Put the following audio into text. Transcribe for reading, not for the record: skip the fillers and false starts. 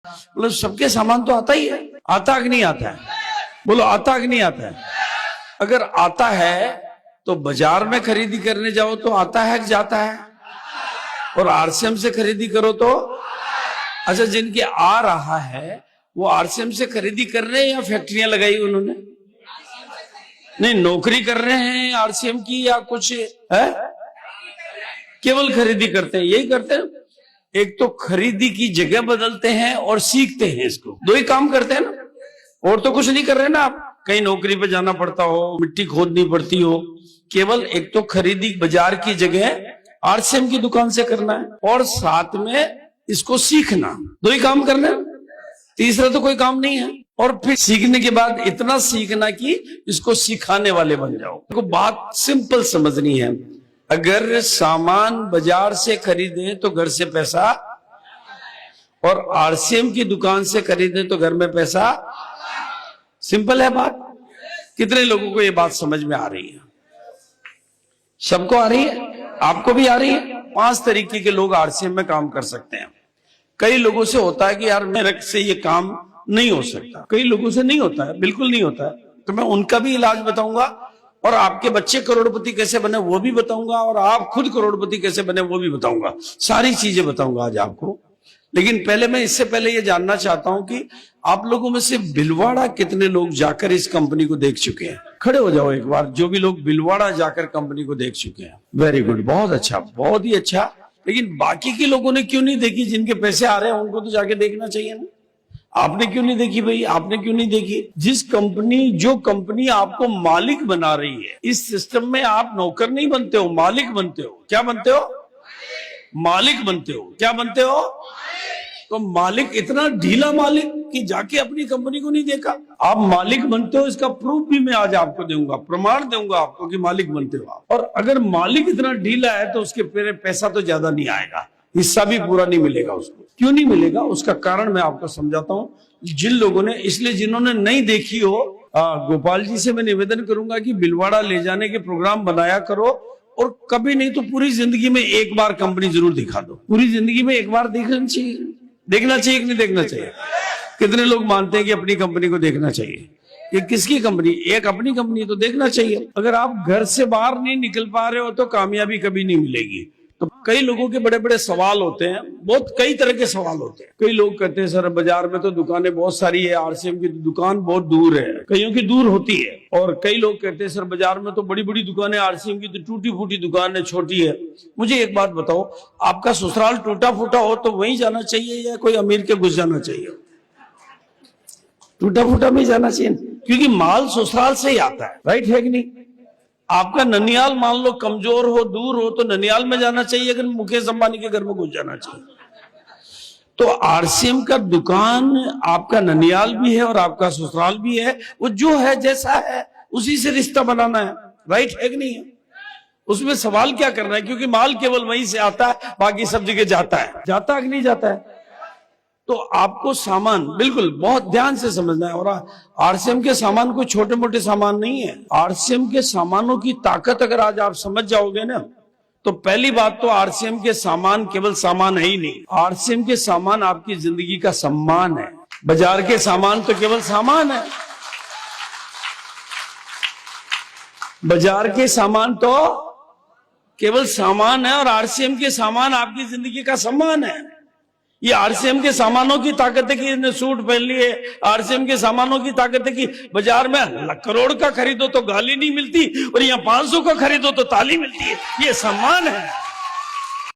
मतलब सबके सामान तो आता ही है, आता कि नहीं आता है? बोलो आता कि नहीं आता है? अगर आता है तो बाजार में खरीदी करने जाओ तो आता है कि जाता है? और आरसीएम से खरीदी करो तो अच्छा, जिनके आ रहा है वो आरसीएम से खरीदी कर रहे हैं या फैक्ट्रियां लगाई उन्होंने? नहीं, नौकरी कर रहे हैं आरसीएम की या कुछ है? केवल खरीदी करते हैं, यही करते हैं। एक तो खरीदी की जगह बदलते हैं और सीखते हैं, इसको दो ही काम करते हैं ना, और तो कुछ नहीं कर रहे ना आप। कहीं नौकरी पे जाना पड़ता हो, मिट्टी खोदनी पड़ती हो, केवल एक तो खरीदी बाजार की जगह आरसीएम की दुकान से करना है और साथ में इसको सीखना, दो ही काम करना है, तीसरा तो कोई काम नहीं है। और फिर सीखने के बाद इतना सीखना कि इसको सिखाने वाले बन जाओ। तो बात सिंपल समझनी है, अगर सामान बाजार से खरीदे तो घर से पैसा, और आरसीएम की दुकान से खरीदे तो घर में पैसा। सिंपल है बात। कितने लोगों को ये बात समझ में आ रही है? सबको आ रही है? आपको भी आ रही है? 5 तरीके के लोग आरसीएम में काम कर सकते हैं। कई लोगों से होता है कि यार मेरे से ये काम नहीं हो सकता, कई लोगों से नहीं होता है, बिल्कुल नहीं होता है, तो मैं उनका भी इलाज बताऊंगा, और आपके बच्चे करोड़पति कैसे बने वो भी बताऊंगा, और आप खुद करोड़पति कैसे बने वो भी बताऊंगा। सारी चीजें बताऊंगा आज आपको। लेकिन पहले मैं इससे पहले ये जानना चाहता हूं कि आप लोगों में से भिलवाड़ा कितने लोग जाकर इस कंपनी को देख चुके हैं? खड़े हो जाओ एक बार, जो भी लोग भिलवाड़ा जाकर कंपनी को देख चुके हैं। वेरी गुड, बहुत अच्छा, बहुत ही अच्छा। लेकिन बाकी के लोगों ने क्यों नहीं देखी? जिनके पैसे आ रहे हैं उनको तो जाके देखना चाहिए ना। आपने क्यों नहीं देखी भाई? आपने क्यों नहीं देखी? जो कंपनी आपको मालिक बना रही है, इस सिस्टम में आप नौकर नहीं बनते हो, मालिक बनते हो। क्या बनते हो? मालिक बनते हो। क्या बनते हो? तो मालिक इतना ढीला मालिक कि जाके अपनी कंपनी को नहीं देखा। आप मालिक बनते हो, इसका प्रूफ भी मैं आज आपको दूंगा, प्रमाण दूंगा आपको कि मालिक बनते हो आप। और अगर मालिक इतना ढीला है तो उसके पैसा तो ज्यादा नहीं आएगा, हिस्सा भी पूरा नहीं मिलेगा उसको। क्यों नहीं मिलेगा? उसका कारण मैं आपको समझाता हूँ। जिन लोगों ने, इसलिए जिन्होंने नहीं देखी हो, गोपाल जी से मैं निवेदन करूंगा कि भिलवाड़ा ले जाने के प्रोग्राम बनाया करो, और कभी नहीं तो पूरी जिंदगी में एक बार कंपनी जरूर दिखा दो। पूरी जिंदगी में एक बार देखना चाहिए। देखना चाहिए कि नहीं देखना चाहिए? कितने लोग मानते हैं कि अपनी कंपनी को देखना चाहिए? ये किसकी कंपनी? एक अपनी कंपनी तो देखना चाहिए। अगर आप घर से बाहर नहीं निकल पा रहे हो तो कामयाबी कभी नहीं मिलेगी। तो कई लोगों के बड़े बड़े सवाल होते हैं, बहुत कई तरह के सवाल होते हैं। कई लोग कहते हैं सर बाजार में तो दुकानें बहुत सारी है, आरसीएम की दुकान बहुत दूर है। कईयों की दूर होती है। और कई लोग कहते हैं सर बाजार में तो बड़ी बड़ी दुकानें, आरसीएम की तो टूटी फूटी दुकान है, छोटी है। मुझे एक बात बताओ, आपका ससुराल टूटा फूटा हो तो वहीं जाना चाहिए या कोई अमीर के घुस जाना चाहिए? टूटा फूटा में जाना चाहिए, क्योंकि माल ससुराल से ही आता है। राइट है कि नहीं? आपका ननियाल मान लो कमजोर हो, दूर हो, तो ननियाल में जाना चाहिए, अगर मुकेश अंबानी के घर में घुस जाना चाहिए। तो आरसीएम का दुकान आपका ननियाल भी है और आपका ससुराल भी है। वो जो है जैसा है उसी से रिश्ता बनाना है। राइट है कि नहीं है? उसमें सवाल क्या करना है, क्योंकि माल केवल वहीं से आता है, बाकी सब जगह जाता है। जाता है कि नहीं जाता है? तो आपको सामान बिल्कुल बहुत ध्यान से समझना है। और आरसीएम के सामान कोई छोटे मोटे सामान नहीं है। आरसीएम के सामानों की ताकत अगर आज आप समझ जाओगे ना, तो पहली बात तो आरसीएम के सामान केवल सामान है ही नहीं, आरसीएम के सामान आपकी जिंदगी का सम्मान है। बाजार के सामान तो केवल सामान है, बाजार के सामान तो केवल सामान है, और आरसीएम के सामान आपकी जिंदगी का सम्मान है। ये आरसीएम के सामानों की ताकत है कि इसने सूट पहन लिए। आरसीएम के सामानों की ताकत है कि बाजार में करोड़ का खरीदो तो गाली नहीं मिलती, और यहाँ 500 का खरीदो तो ताली मिलती है। ये सम्मान है।